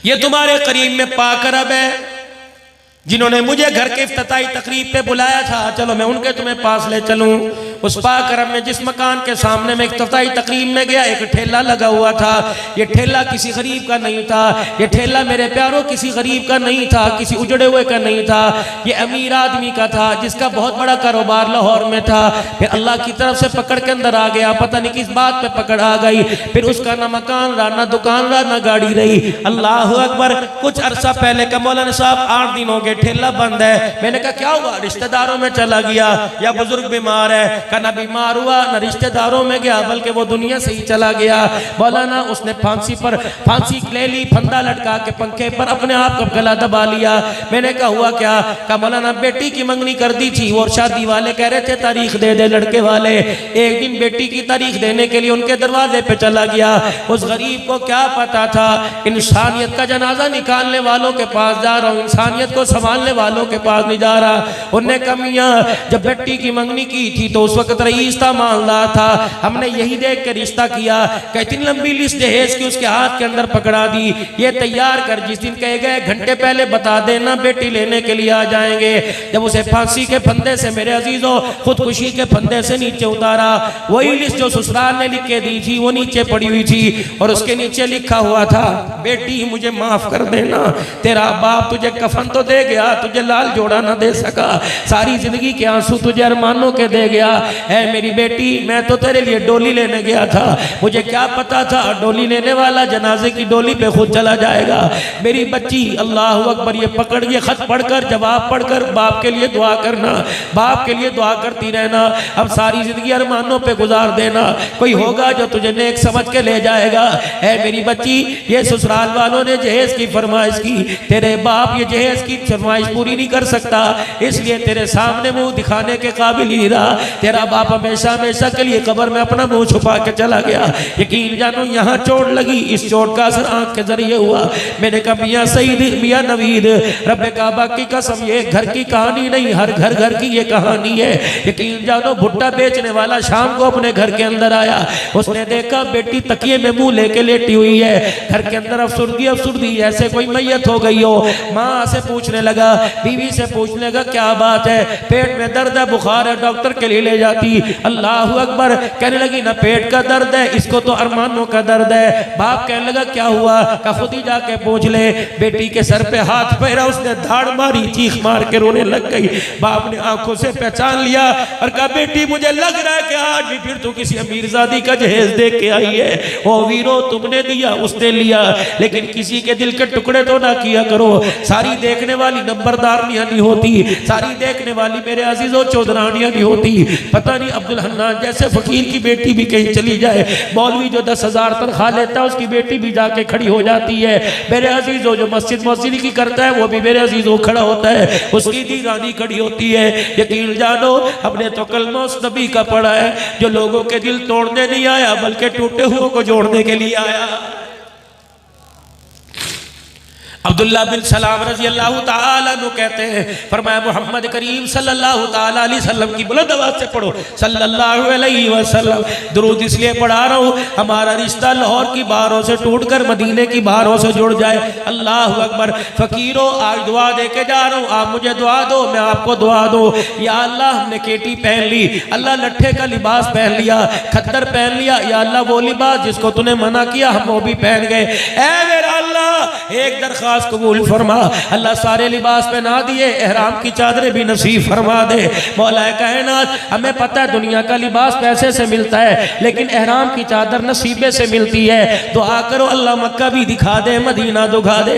ये तुम्हारे करीब में पाक रब है जिन्होंने मुझे घर के इफ्तिताई तकरीब पे बुलाया था, चलो मैं उनके तुम्हें पास ले चलूं। उस पाक रब में जिस मकान के सामने मैं इफ्तिताई तकरीब में गया, एक ठेला लगा हुआ था। ये ठेला किसी गरीब का नहीं था, ये ठेला मेरे प्यारों किसी गरीब का नहीं था, किसी उजड़े हुए का नहीं था, ये अमीर आदमी का था जिसका बहुत बड़ा कारोबार लाहौर में था। फिर अल्लाह की तरफ से पकड़ के अंदर आ गया, पता नहीं किस बात पे पकड़ आ गई। फिर उसका ना मकान रहा, ना दुकान रहा, ना गाड़ी रही। अल्लाह अकबर। कुछ अरसा पहले का मौलाना साहब 8 दिन हो गए ठेला बंद है। मैंने कहा क्या हुआ? रिश्तेदारों में चला गया या बुजुर्ग बीमार है? का ना बीमार हुआ ना रिश्तेदारों में गया, बल्कि वो दुनिया से ही चला गया। मौलाना उसने फांसी ले ली, फंदा लटका के पंखे पर अपने आप का गला दबा लिया। मैंने कहा हुआ क्या? का मौलाना बेटी की मंगनी कर दी थी और शादी वाले कह रहे थे तारीख दे दे लड़के वाले। एक दिन बेटी की तारीख देने के लिए उनके दरवाजे पे चला गया। उस गरीब को क्या पता था इंसानियत का जनाजा निकालने वालों के पास जा रहा हूँ, इंसानियत को संभालने वालों के पास नहीं जा रहा। उनने कहा मियां जब बेटी की मंगनी की थी तो उस वक्त रईस था, मालदार था, हमने यही देख के रिश्ता किया। कहती लंबी लिस्ट दहेज की उसके हाथ के अंदर पकड़ा दी, ये तैयार कर, जिस दिन कहे गए घंटे पहले बता देना बेटी लेने के लिए आ जाएंगे। जब उसे फांसी के फंदे से मेरे अजीजों खुदकुशी के फंदे से नीचे उतारा, वही लिस्ट जो ससुराल ने लिख के दी थी वो नीचे पड़ी हुई थी और उसके नीचे लिखा हुआ था बेटी मुझे माफ कर देना, तेरा बाप तुझे कफन तो दे गया, तुझे लाल जोड़ा ना दे सका, सारी जिंदगी के आंसू तुझे अरमानों के दे गया है मेरी बेटी। मैं तो तेरे लिए डोली लेने गया था, मुझे क्या पता था डोली लेने वाला जनाजे की डोली पे खुद चला जाएगा। मेरी बच्ची अल्लाह अकबर। ये पकड़ ये खत पढ़कर जवाब पढ़कर बाप के लिए दुआ करना, बाप के लिए दुआ करती रहना। अब सारी जिंदगी अरमानों पे गुजार देना, कोई होगा जो तुझे नेक समझ के ले जाएगा। है मेरी बच्ची ये ससुराल वालों ने जहेज की फरमाइश की, तेरे बाप ये जहेज की फरमाइश पूरी नहीं कर सकता, इसलिए तेरे सामने मुंह दिखाने के काबिल ही रहा। तेरा बाप हमेशा हमेशा के लिए कब्र में अपना मुंह छुपा के चला गया। यकीन जानो यहाँ चोट लगी, इस चोट का असर आंख के जरिए हुआ। मैंने कहा मियाँ सईद मियाँ नवीद रब्बे काबा की कसम ये घर की कहानी नहीं, हर घर की ये कहानी है। यकीन जानो भुट्टा बेचने वाला शाम को अपने घर के अंदर आया, उसने देखा बेटी तकिए में मुंह लेके लेटी हुई है, घर के अंदर अफसुर्दी ऐसे कोई मैयत हो गई हो। माँ से पूछने लगा, बीवी से पूछने लगा क्या बात है, पेट में दर्द है, बुखार है, डॉक्टर के लिए ले जाती। अल्लाह अकबर। कहने लगी ना पेट का दर्द है, इसको तो अरमानों का दर्द है। बाप कहने लगा क्या हुआ? का खुद ही जाके पूछ ले। बेटी के सर पे हाथ फेरा, उसने धाड़ मारी, चीख मार के रोने लग गई। बाप ने आंखों से पहचान लिया और कहा बेटी मुझे लग रहा है कि आज भी फिर तू किसी अमीरजादी का जहेज देख के आई है। ओ वीरो तुमने दिया उसने लिया, लेकिन किसी के दिल के टुकड़े तो ना किया करो। सारी देखने वाली नंबरदारनियां नहीं होती, सारी देखने वाली मेरे अजीजों चौधरानियां नहीं होती। पता नहीं अब्दुल हन्नान जैसे फकीर की बेटी भी कहीं चली जाए, मौलवी जो 10,000 तनख्वाह लेता है उसकी बेटी भी जाके खड़ी हो जाती है। मेरे अजीजों जो मस्जिद की करता है वो भी मेरे अजीजों खड़ा होता है, उसकी दीवानी खड़ी होती है। यकीन जानो हमने तो कलमा उस नबी का पढ़ा है जो लोगों के दिल तोड़ने नहीं आया बल्कि टूटे हुए को जोड़ने के लिए आया। अब्दुल्ला बिन सलाम रजी अल्लाह ताला अन्हु कहते हैं, फरमाया मोहम्मद करीम सल्लल्लाहु ताला अलैहि वसल्लम की बुलंद आवाज से पढ़ो सल्लल्लाहु अलैहि वसल्लम। दुरूद इसलिए पढ़ा रहा हूँ हमारा रिश्ता लाहौर की बारों से टूटकर मदीने की बारों से जुड़ जाए। अल्लाह अकबर। फकीरों आज दुआ दे के जा रहा हूँ, आप मुझे दुआ दो मैं आपको दुआ दो। या अल्लाह हमने केटी पहन ली, अल्लाह लट्ठे का लिबास पहन लिया, खद्दर पहन लिया, या अल्लाह वो लिबास जिसको तूने मना किया हम वो भी पहन गए। ऐ मेरा अल्लाह एक दरख्वास्त कबूल फरमा, अल्लाह सारे लिबास पहना दिए, एहराम की चादरें भी नसीब फरमा दे। मौला कायनात हमें पता है दुनिया का लिबास पैसे से मिलता है, लेकिन एहराम की चादर नसीबे से मिलती है। दुआ करो अल्लाह मक्का भी दिखा दे, मदीना दिखा दे।